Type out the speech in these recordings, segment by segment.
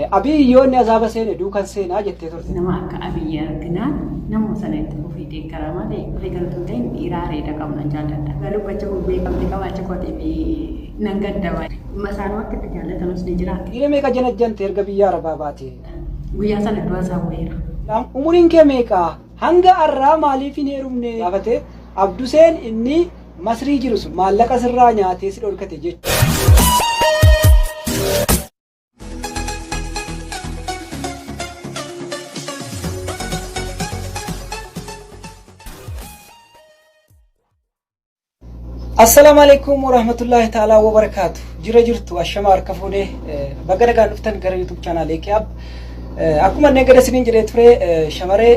Abiyyoonni azaaba seene duukan seenaa jettee turte. Nama akka abiyyi arginaa nama sana itti ofii deeggara malee ofii galtuu ta'in dhiiraa reeda qabna jaalladha. Galubbachuu beekamte qabaachuu kootee fi nan gadda masaanuu akka itti jaallatamus ni jiraata. Dhiira meeqa janajjante erga biyya Arabaa baate? Guyyaa sana du'a isaa bu'eera. Umuriin kee meeqa? Hanga har'aa maaliif hin heerumne? Gaafate Abduseen inni Masrii jiru sun maallaqa sirraa nyaatee si dhorkate jechuudha. Assalamualaikum warahmatullahi ta'ala wabarakatuh. Jira jirtu ashama harka fuudhee baga nagaan dhuftan gara YouTube channel Ekiyaab. Akkuma negada siniin jedhee ture shamaree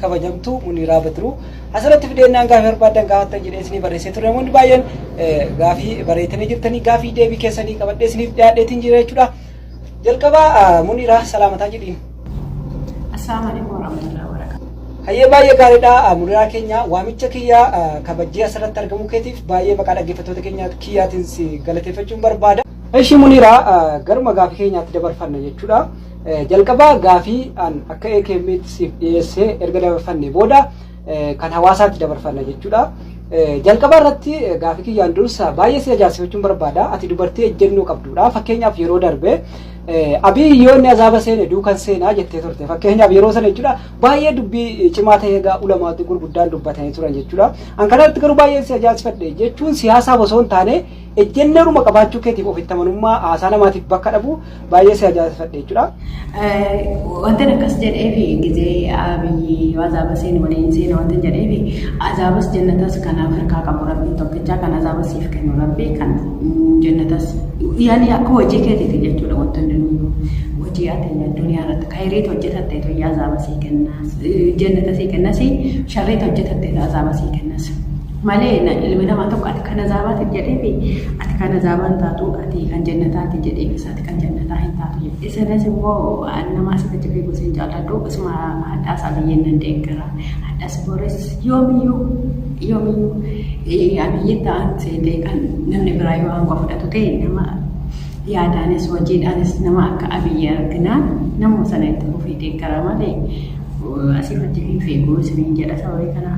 kabajamtuu Muniraa Badruu asirratti fideenyaan gaafii barbaadan gaafatan jedhee isinii barreessee ture. Namoonni baay'een gaafii bareetanii jirtanii gaafii deebii keessanii qabadhee isiniif dhiyaadheetiin jira jechuudha. Jalqabaa Muniraa salaamataa jedhiin. Assalamualaikum warahmatullahi wabarakatuh. Hayyee baay'ee gaariidha. Muniraa keenya waamicha kiyyaa kabajjii asirratti argamu keetiif baay'ee maqaa dhaggeeffattoota keenya kiyyaatiin si galateeffachuun barbaada. Eshi Muniraa garuma gaafii keenyaatti dabarfanna jechuudha. Jalqabaa gaafii akka eekemitti siif dhiyeessee erga dabarfanne booda kan hawaasaatti dabarfanna jechuudha. Jalqabaa irratti gaafii kiyyaan dursa baay'ee si ajaa'ibsiifachuun barbaada. Ati dubartii ejjennoo qabdudha. Fakkeenyaaf yeroo darbe abiyyoonni azaaba seene duukan seenaa jettee turte. Fakkeenyaaf yeroo sana jechuudha baay'ee dubbii cimaa ta'ee egaa ulamaatti gurguddaan dubbatanii turan jechuudha. An kanatti garuu baay'ee si ajaa'ibsiifadhe jechuun siyaasaaf osoo hin taane ejjennoodhuma qabaachuu keetiif ofitti amanummaa haasaa namaatiif bakka dhabu baay'ee si ajaa'ibsiifadhe jechuudha. Wanti akkas jedhee fi gizee abiyyi azaaba seene waliin seene wanti jedhee fi azaabas jannatas kan Afrikaa qabu rabbii tokkichaa kan azaabas siif kennu rabbii kan jannatas yaani akka hojii keetiiti jechuudha wantoonni hojii ati addunyaa irratti khayriit hojjetatte to azaaba sii kennas jannata sii kennas sharriit hojjetatte azaaba sii kennas malee ilmi namaa tokko ati kan azaabaati jedhee fi ati kan azaabaan taatu ati kan jannataati jedhee fi ati kan jannataa hin taatu jedhe isanis immoo nama asitti fi gosin jaalladhu isuma hadhaasaa biyyeen nan deeggara hadhaas boores yoomiyyuu abiyyi ta'an seetee kan namni biraa yoo aangoo fudhatu ta'e nama yaadaanis hojiidhaanis nama akka abiyyi arginaan nama sana itti ofii deeggara malee asii hojii hin feeguu isiniin jedha sababii kanaa.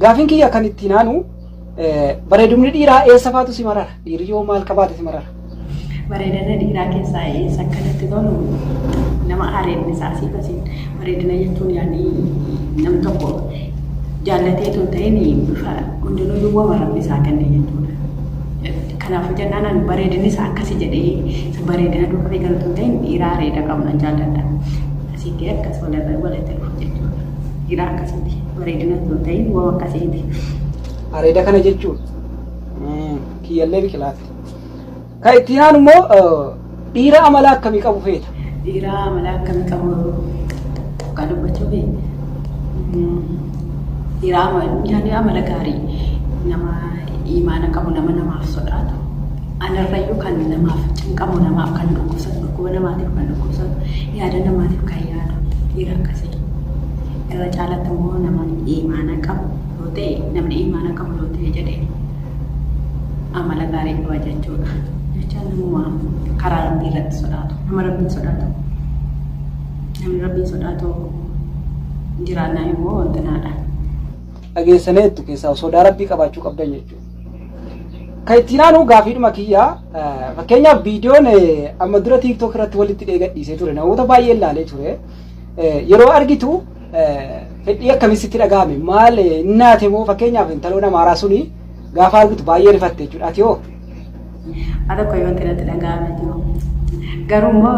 Gaafiin kiyya kan ittiin aanu bareedumni dhiiraa eessa faatu si marara? Dhiirri yoo maal qabaate si marara? Bareedina dhiiraa keessaa eessa akkanatti tolu nama areedni isaa asii kasiin bareedina jechuun yaani nam tokko jaallatee tun ta'een bifa hundinuu duwwaa rabbi isaa kenne jechuudha. Kanaafuu jennaan bareedinni isaa akkasi jedhee bareedina duuba fi galtuu ta'een dhiiraa areeda qabna jaalladha. Asitti akkas walitti dhufu jechuudha. Dhiiraa akkasitti bareedina tun ta'een waan akkasiiti. Areeda kana jechuudha. Kiyyallee biqilaati. Kan ittiin aanu immoo dhiira amala akkamii qabu feeta? Dhiira amala akkamii qabu kan dubbachuu fi dhiira amala gaarii nama imaana qabu nama namaaf sodaatu anarrayyuu kan namaaf cinqamu namaaf kan dhukkubsatu dhukkuba namaatiif kan dhukkubsatu yaada namaatiif kan yaadu dhiira akkasii irra caalatti immoo nama imaana qabu yoo ta'e namni imaana qabu yoo ta'e jedhee amala gaarii qaba jechuudha jecha namuma karaa rabbii irratti sodaatu nama rabbiin sodaatu namni rabbiin sodaatu jiraannaa immoo wantanaadha. Dhageessaneettu keessaa sodaa rabbii qabaachuu qabdan jechuudha. Kan ittiin aanu gaafiidhuma kiyyaa fakkeenyaaf viidiyoon amma dura TikTok irratti walitti dhiyeessee ture namoota baay'ee ilaalee ture yeroo argitu fedhii akkamitti dhagahame maal naate moo fakkeenyaaf intaloo namaaraa suni gaafa argitu baay'ee rifatte jechuudha ati hoo? Ati akka yoo natti dhagahame jiru garuu immoo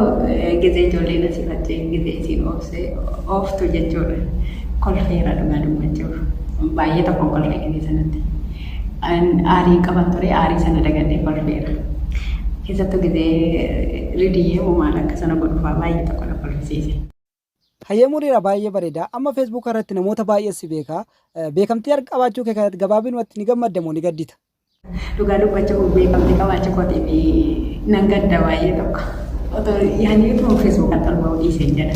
gizee ijoolleen asii faccee gizee isiin ooftu jechuudha kolfeera dhugaa dubbachuuf baay'ee tokko kolfee gizee sanatti. Aarii qaban ture aarii sana dagadhee kolfeera keessattuu gizee ridiyyee uumaan akka sana godhufaa baay'ee tokko na kolfisiise. Hayyee Muniraa baay'ee bareeda. Amma Facebook irratti namoota baay'ee si beeka. Beekamtii qabaachuu kee kanatti gabaabinumatti ni gammadda moo ni gaddita? Dhugaa dubbachuuf beekamtii qabaachuu kootii fi nan gadda baay'ee tokko. Yaani yoo Facebook irratti argamu dhiisee jedha.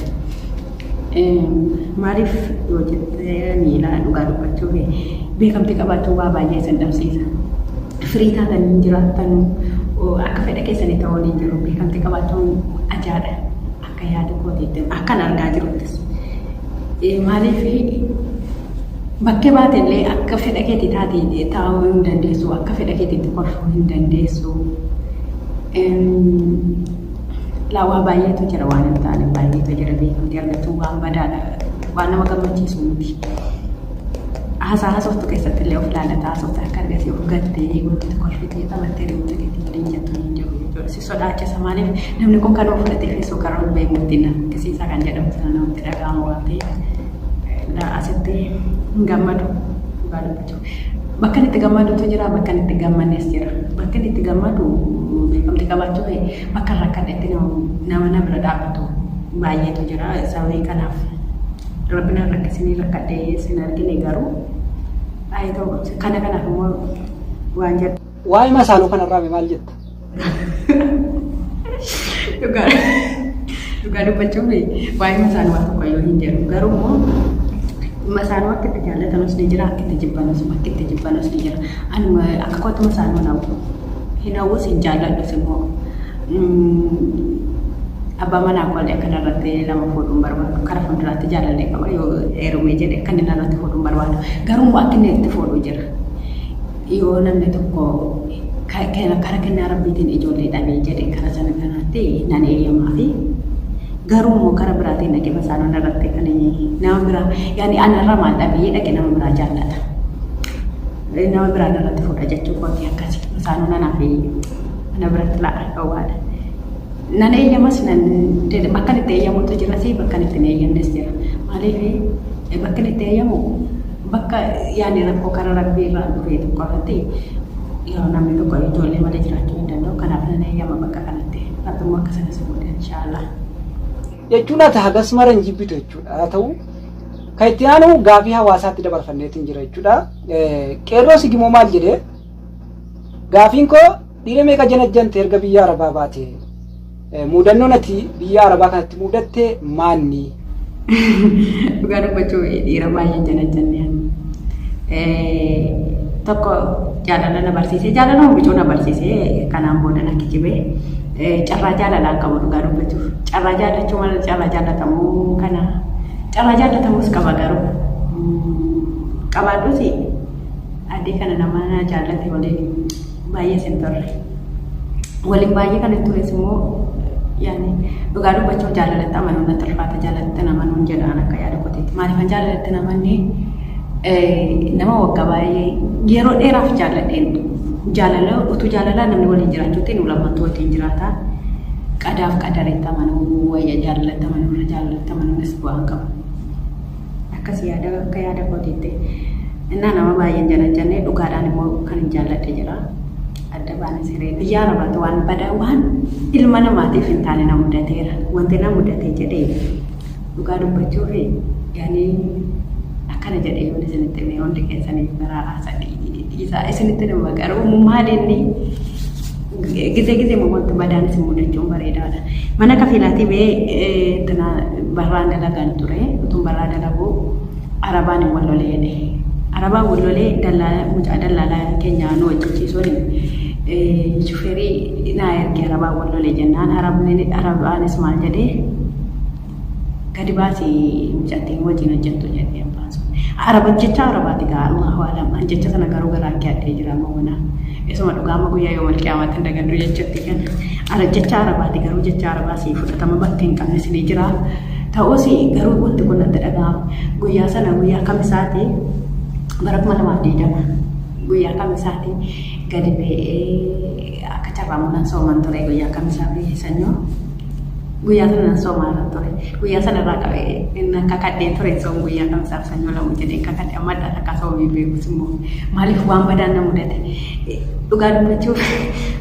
Maaliif yoo jettee miilaa dhugaa dubbachuuf beekamtii qabaachuu waa baay'ee isin dhabsiisa. Firii taatanii jiraattan akka fedha keessanii ta'uu ni jiru. Beekamtii qabaachuun ajaa'ibaa. akka yaada kootiitti akkan argaa jiruttis. Maaliif bakkee baatellee akka fedha keetii taatee taa'uu hin dandeessu, akka fedha keetiitti kolfuu hin dandeessu. Laawaa baay'eetu jira waan hin taane baay'eetu jira beekamtii argachuun waan badaadha waan nama gammachiisu miti. Haasoftu keessatti illee of ilaallata haasofta akka argatee of gattee wanti kolfitee taphattee deemtee waliin jettu hin jiru jechuudha. Si sodaachisa maaliif namni kun kan of fudhatee feesoo karaa beekmutti akkasiisaa kan jedhamu sana namatti dhaga'amu waan ta'eef asitti hin gammadu dhugaa dubbachuu. Bakka itti gammadutu jira, bakka itti gammannes jira. Bakka itti gammadu beekamtii qabaachuu bakka rakkadhetti nama bira dhaabbatu baay'eetu jira. Sababii kanaaf Rabbiin rakkisanii rakkadhee sin argine garuu kanaaf immoo waan jedhu. Waa'ee masaaluu kanarraa maal jetta? Dhugaa dubbachuun waa'ee masaaluu waan tokko yoo hin jedhu garuu immoo masaaluu akka itti jaallatamus ni jira, akka itti jibbanus ni jira. Ani akka kootti masaaluu hin hawwus hin jaalladhus immoo abbaa manaa kollee akka irratti lama fuudhuun barbaadu karaa fuulduraatti jaalallee qaba yoo heerumee jedhe akka inni irratti fuudhuun barbaadu garuu akka inni itti fuudhu jira. Yoo namni tokko karaa kennaa rabbiitiin ijoollee dhabee jedhe karaa sana kanaatti nan eeyyamaa fi garuu immoo karaa biraatiin dhaqee masaaluu irratti kan nama biraa yaani anarraa maal dhabee dhaqee nama biraa jaallata. Nama biraan irratti fuudha jechuu kooti akkasi masaaluu nanaa fi ana biratti la'a dhowwaadha. Nan eeyyamas bakka itti eeyyamutu jira si bakka itti hin eeyyamnes jira. Maaliif bakka itti eeyyamu bakka yaani rakkoo karaa rabbii irraa dhufee tokko irratti yeroo namni tokko ijoollee malee jiraachuu hin danda'u. Kanaaf nan eeyyama bakka kanatti rakkoo akka sanas godhe inshaallah. Jechuun ati hagas mara hin jibbitu jechuudha. Haa ta'u kan itti aanu gaafii hawaasaatti dabarfanneetiin jira jechuudha. Qeerroo sigimoo maal jedhee gaafiin koo dhiira meeqa janajjante erga biyya Arabaa baate? Mudannoon ati biyya Arabaa kanatti mudatte maanni? Dhugaa dubbachuu dhiira baay'ee janajjannee tokko jaalala na barsiisee jaalala huccuu na barsiisee kanaan booda na kijibee carraa jaalalaan qabu dhugaa dubbachuuf carraa jaallachuu malee carraa jaalatamuu kana carraa jaallatamuus qaba garuu qabaadhuusi addee kana nama jaallate waliin baay'ee sin turre waliin baay'ee kan hin tures immoo yaani dhugaa dubbachuu jaalalatti amanuun natti ulfaata jaalalatti amanuun jedhaan akka yaada koteetti maaliifan jaalalatti namanni nama waggaa baay'ee yeroo dheeraaf jaalladheen jaalala utuu jaalalaa namni waliin jiraachuutti nu lammatu waliin jiraata qadaaf qadareetti amanuu wayya jaalalatti amanuu irra jaalalatti amanuunis bu'aan qabu akkas yaada akka yaada koteetti innaa nama baay'een janajjannee dhugaadhaan immoo kan hin jaalladhe jira. Adda baana siree biyya Arabaatti waan badaa waan ilma namaatiif hin taane na mudateera. Wanti na mudatee jedhee dhugaa dubbachuuf yaani akkana jedhee yoo isinitti himee hundi keessanii garaa sadii isaa isinitti nama garuu maalinni gizee wanti badaan isin mudachuun bareedaadha. Mana kafiilaatii bee barraan dalagaan ture utuun barraa dalaguu Arabaan hin wallolee Arabaan wallolee mucaa dallaalaa keenya nu hojjechiisuun shufeerii naa ergee Arabaan wallolee jennaan Arabaanis maal jedhee gadi baasii mucattiin wajjin hojjettu jedhee baasu. Jecha Arabaati gaa Allahu alam jecha sana garuu garaa kee addee jira mawwana. Isuma dhugaama guyyaa yoo malqiyaamatti hin dagaddu jechuutti kan jecha Arabaati garuu jecha Arabaasii fudhatama bakka hin qabnes ni jira. Ta'us garuu wanti kun natti dhaga'ama. Guyyaa sana guyyaa kamisaati bara 2020 guyyaa kamisaati gadi ba'ee akka carraamuudhaan sooman ture guyyaa kamisaa fi sanyoo guyyaa sana soomaa ture guyyaa sana irraa qabee inni akka kadhee ture soom guyyaa kamisaaf sanyoo lamu jedhee akka kadhee amma adda akka soomii beekus immoo maaliif waan badaan na mudate dhugaa dubbachuuf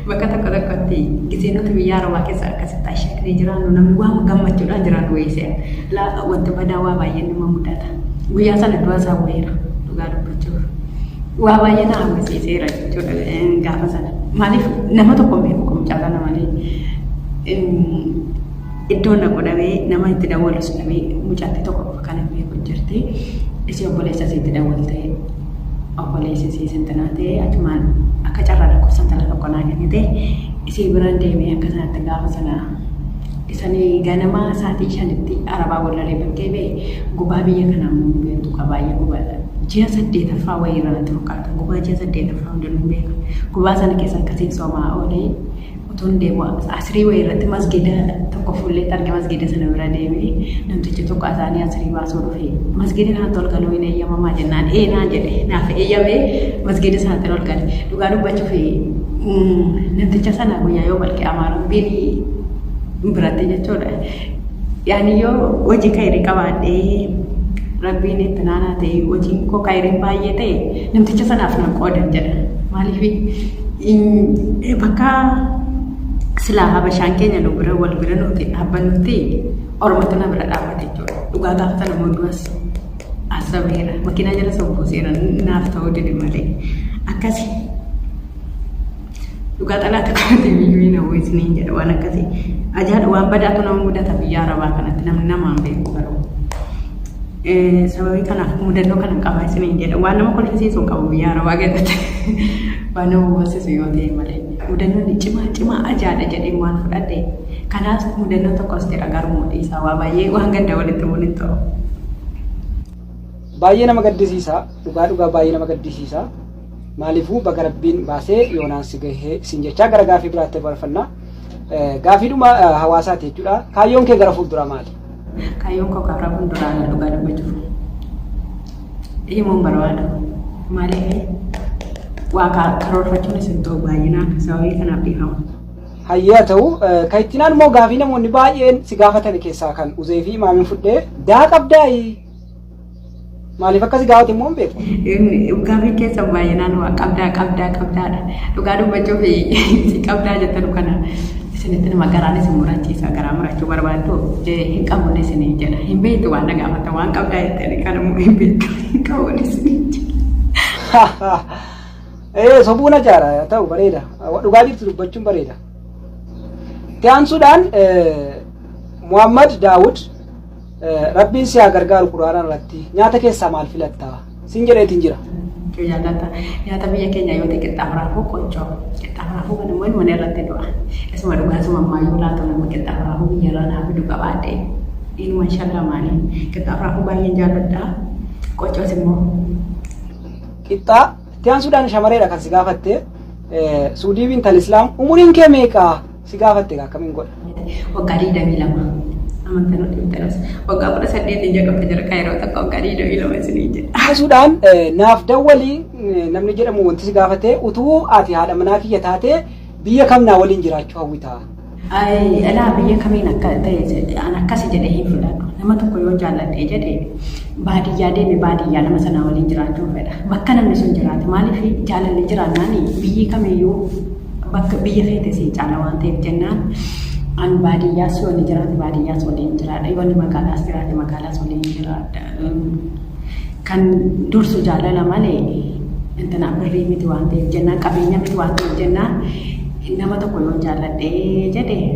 bakka tokkotti gisee nuti biyya Arabaa keessa akkasitti ashakanii jiraannu namni waan gammachuudhaan jiraannu weessee wanti badaa waa baay'ee nama mudata guyyaa sana du'a isaa bu'eera dhugaa dubbachuuf waa baay'ee na hawwisiiseera jechuudha gaafa sana maaliif nama tokko beeku mucaa kana malee iddoon na godhamee nama itti dawwalus dhabee mucaatti tokko kan beeku jirti isii obboleessa isiitti dawwaltee obboleessi isii sintanaa ta'ee achumaan akka carraa lakkoofsan tala tokko naa kennite isii biraan deemee akka sanatti gaafa sana Isanii ganama sa'aatii 5tti arabaa wallaree bakkee ba'e gubaa biyya kanaa immoo beektu qabaayee gubaadha. Ji'a 8ffaa wayii irratti fakkaata. Gubaa ji'a 8ffaa hundinuun beeka. Gubaa sana keessa akkasiin soomaa oolee utuun deemu asirii wayii irratti masgida tokko fuullee arge masgida sana bira deemee namtichi tokko asaanii asirii baasuu dhufe masgida kanatti ol galuu hin eeyyamamaa jennaan naan jedhe naaf eeyyamee masgida sanatti ol gale dhugaa dubbachuuf namticha sana guyyaa yoo balqee amaaran birii biratti jechuudha. Yaani yoo hojii kairii qabaadhee rabbiin itti naanaa ta'e hojiin koo kairiin baay'ee ta'e namticha sanaaf nan qoodan jedha. Maaliif bakka silaa habashaan keenya nu bira wal bira nuti dhaabbannutti ormatu na bira dhaabbate jechuudha. Dhugaa gaafata namoonni duras asabeera makiinaa jala sobbuuseera naaf ta'uu dide malee akkasi. Dhugaa xalaata qabatee biyyuu hin hawwu isiniin jedha waan akkasii. Ajaa'ibaa waan badaatu nama mudata biyya arabaa kanatti namni namaan beeku garuu. Sababii kanaaf mudannoo kana qabaa isiniin jedha waan nama kolfisiisuu qabu biyya arabaa keessatti waan nama boosisu yoo ta'e malee mudannoon cimaa ajaa'ibaa jedhee waan fudhadhe kanaas mudannoo tokkos jedha garuu dhiisaa waa baay'ee waan gadda walitti bu'uun ta'u. Baay'ee nama gaddisiisa dhugaa baay'ee nama gaddisiisa. Maaliifuu baga rabbiin baasee yoonaan si gahee isin jechaa gara gaafii biraatti barfannaa. Gaafiidhuma hawaasaati jechuudha. Kaayyoon kee gara fuulduraa maali? Kaayyoon koo gara fuulduraa dhugaa dubbachuuf himuun barbaadu. Maaliif waa karoorfachuun isin ta'u baay'inaan sababii kanaaf dhiifama. Hayyaa ta'u kaittinaan immoo gaafii namoonni baay'een si gaafatan keessaa kan uzee fi maamiin fudhee daa qabdaayi. Maaliif akkasii gaafate immoo hin beeku. Gaafii keessa baay'inaan waa qabdaadha. Dhugaa dubbachuuf si qabdaa jettan kana isinitti nama garaan isin murachiisa garaa murachuu barbaaddu hin qabuun isin jedha. Hin beektu waan na gaafata waan qabdaa jettanii kana immoo hin beektu hin qabuun isin jedha. Sobuun ajaara ta'u bareeda. Dhugaa jirtu dubbachuun bareeda. Taansuudhaan Muhammad Daawud Rabbiin si haa gargaaru quraanaan irratti nyaata keessaa maal filattaa? Siin jedheetiin jira. Jaallata nyaata biyya keenya yoo ta'e qixxaafuraafuu qoncoo qixxaafuraafuu kan immoo mana irratti du'a. Isuma dhugaasuma ammayyuu laatu nama qixxaafuraafuu biyya irraa naaf fidu qabaadhe. Ilma shallaa maaliin qixxaafuraafuu baay'een jaalladha. Qoncoos immoo. Qixxaa taansuudhaan shamareedha kan si gaafatte Suudii bintal Islaam umuriin kee meeqaa si gaafatte akkamiin godha? Waggaa 22. Amantaan dhibbaas waggaa 18 jalqabte jira kaayiroo tokko waggaa 22 isinii jedha. Taansuudhaan naaf dawwalii namni jedhamu wanti si gaafate utuu ati haadha manaa kiyya taate biyya kamnaa waliin jiraachuu hawwitaa? Alaa biyya kamiin akka ta'e an akkasi jedhee hin fudhadhu. Nama tokko yoo jaalladhee jedhee baadiyyaa deeme baadiyyaa nama sanaa waliin jiraachuu fedha. Bakka namni sun jiraate maaliif jaalalli jiraannaan biyyi kamiyyuu bakka biyya feete si caala waan ta'eef jennaan. An baadiyyaas waliin jiraate baadiyyaas waliin jiraadha. Yoo magaalaas jiraate magaalaas waliin jiraadha. Kan dursu jaalala malee intana birrii miti waan ta'eef jennaan qabeenya miti waan ta'eef jennaan nama tokko yoo jaalladhee jedhee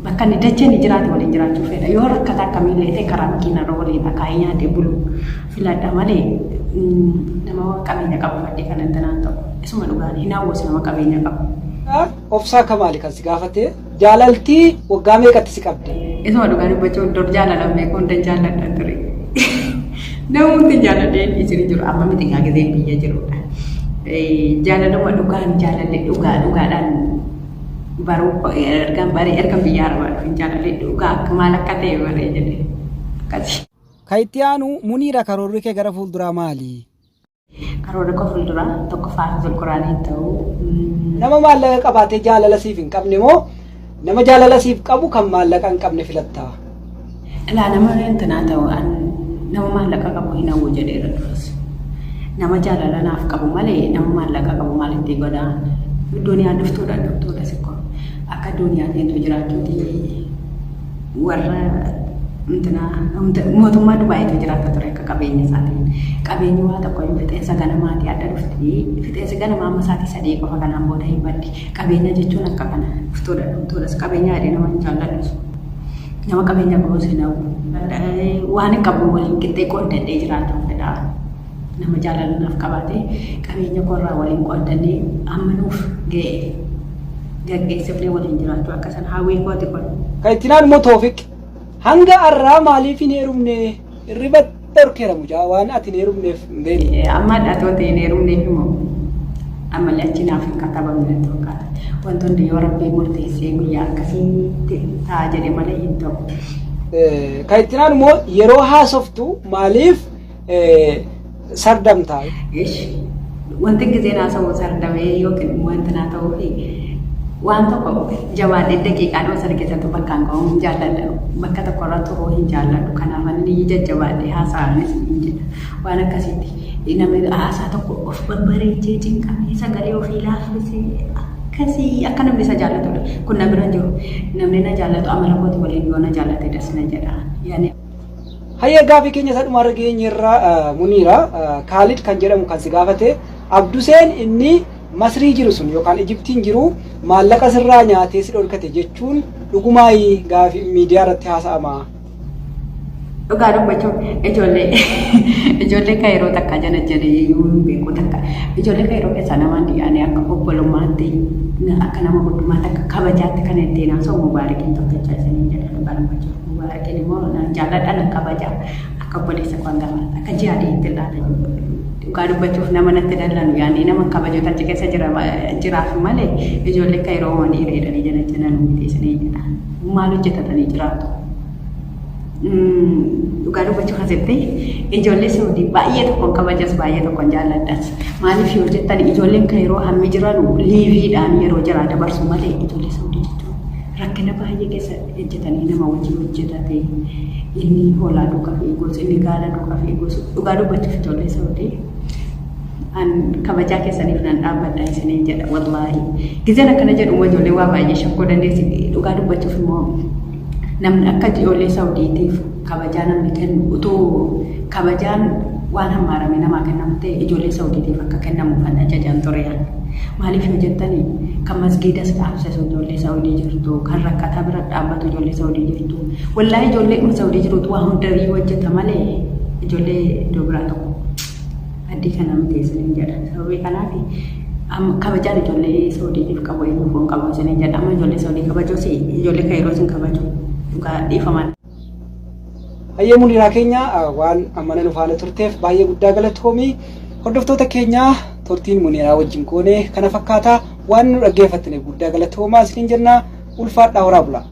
bakka inni dacheen jiraate waliin jiraachuu fedha. Yoo rakkata akkamiillee ta'e karaa makiinarra waliin akaayii nyaatee bulu filadha malee nama qabeenya qabu maddee kan intanaan ta'u. Isuma dhugaan hin hawwasu nama qabeenya qabu. Obsaa Kamaali kan si gaafate jaalaltii waggaa meeqatti si qabde? Isuma dhugaa dubbachuun dur jaalalan beekuun dan jaalladha ture. Namoonni jaaladheen isin jiru amma miti gaagizeen biyya jirudha. Jaalaluma dhugaan jaalallee dhugaadhaan baruu ergan biyya arabaa dhufin jaalallee dhugaa maal akka ta'e baree jedhe akkasi. Kaayittiyaanu Muniira karoorri kee gara fuulduraa maali? Karoora koo fuulduraa tokko faafii quraanii ta'uu. Nama maallaqa qabaatee jaalala siif hin qabne moo nama jaalala siif qabu kan maallaqa hin qabne filattaa? Ilaa nama intanaa ta'u nama maallaqa qabu hin hawwu jedheera duras. Nama jaalala naaf qabu malee nama maallaqa qabu maalitti godhaan. Duuniyaan dhuftuudha sikkoo. Akka duuniyaan deemtu jiraachuuti warra mootummaa Dubaayitu jiraata ture akka qabeenya isaatiin. Qabeenyi waa tokko hin fixeensa ganamaatii adda dhufti. Fixeensi ganamaa amma isaatii 3 qofa kanaan booda hin baddi. Qabeenya jechuun akka kana dhuftuudhas qabeenya adii nama hin jaalladhu. Nama qabeenya qabus hin hawwu. Waan hin qabu waliin qixxee qooddadhee jiraachuu fedha. Nama jaalala naaf qabaate qabeenya koorraa waliin qooddannee amma nuuf ga'e gaggeessifnee waliin jiraachuu akkasan hawwii kooti kun. Kan itti naannoo Toofiq hanga har'aa maaliif hin heerumne hirriba dhorkeera mucaa waan ati hin heerumneef hin beekne. Amma dhaatoota hin heerumneef immoo ammallee achi naaf hin katabamne tokkodha. Wantoonni yoo rabbii murteessee guyyaa akkasiitti ta'a jedhe malee hin ta'u. Kan itti naannoo yeroo haasoftu maaliif sardamtaa? Wanti gizeen haasawuu sardamee yookiin wanti naa ta'uu fi waan tokko jabaadhee daqiiqaa dhuma sana keessatti bakkaan ga'uu hin jaalladhu. Bakka tokkorra turuu hin jaalladhu. Kanaaf ani jajjabaadhee haasa'anis hin jedha. Waan akkasitti namni haasaa tokko of babbareechee cinqamee sagalee ofii laaffisee akkasii akka namni isa jaallatudha. Kun na bira jiru namni na jaallatu amala kooti waliin yoo na jaallate das na jedha. Hayya gaafii keenya isa dhumarra geenyerraa Muniira Kaalid kan jedhamu kan si gaafate Abduseen inni Masrii jiru sun yookaan Ijiptiin jiru maallaqa sirraa nyaatee si dhorkate jechuun dhugumaayi gaafii miidiyaa irratti haasa'ama. Dhugaa dubbachuun ijoollee Kaayiroo takka jala jedhee yoo beeku takka ijoollee Kaayiroo keessaa namaan dhiyaanii akka obbolummaatti akka nama guddummaatti akka kabajaatti kan ittiin haasa'u Mubaarakiin tokkicha isanii jedha dhugaa dubbachuun. Mubaarakiin immoo jaalladhaan kabajaa akka obboleessa kwan gaafata akka jihaadii itti ilaala. Dhugaa dubbachuuf nama natti dallanu yaani nama kabajota achi keessa jiraaf malee ijoollee Kaayiroo waan dhiireedhanii jala jiran miteessanii jedha. Maal hojjetatanii jiraatu? Dhugaa dubbachuuf asitti ijoollee Saawudii baay'ee tokkoon kabajas baay'ee tokkoon jaalladhas. Maaliif yoo jettan ijoolleen Kaayiroo hammi jiran liiviidhaan yeroo jiraa dabarsu malee ijoollee Saawudii jechuun rakkina baay'ee keessa hojjetanii nama wajjin hojjetate inni hoolaa duukaa fi gosa inni gaala duukaa fi gosa dhugaa dubbachuuf ijoollee Saawudii an kabajaa keessaniif nan dhaabbadha isiniin jedha wallaahi. Gizeen akkana jedhu ijoollee waa baay'ee shakkuu dandeessi dhugaa dubbachuuf immoo namni akka ijoollee Saawudiitiif kabajaa namni kennu utuu kabajaan waan hammaarame namaa kennamu ta'e ijoollee Saawudiitiif akka kennamu kan ajajaan ture yaadda. Maaliif yoo jettani kan masgiidas dhaabsisu ijoollee Saawudii jirtu kan rakkataa bira dhaabbatu ijoollee Saawudii jirtu wallaahi ijoollee Saawudii jirtu waa hundarii hojjeta malee ijoollee iddoo biraa tokko addii kana miti isiniin jedha. Sababii kanaaf kabajaan ijoollee Saawudiitiif qabu eenyuuf qabu isiniin jedha. Amma ijoollee Saawudii kabajuus ijoollee Kaayiroo sin kabaju dhugaa dhiifaman. Hayyee Muniiraa keenya waan ammana nu faana turteef baay'ee guddaa galatoomii. Hordoftoota keenya turtiin Muniiraa wajjin goone kana fakkaata waan nu dhaggeeffataniif guddaa galatoomaa isiniin jenna ulfaadhaa horaa bulaa.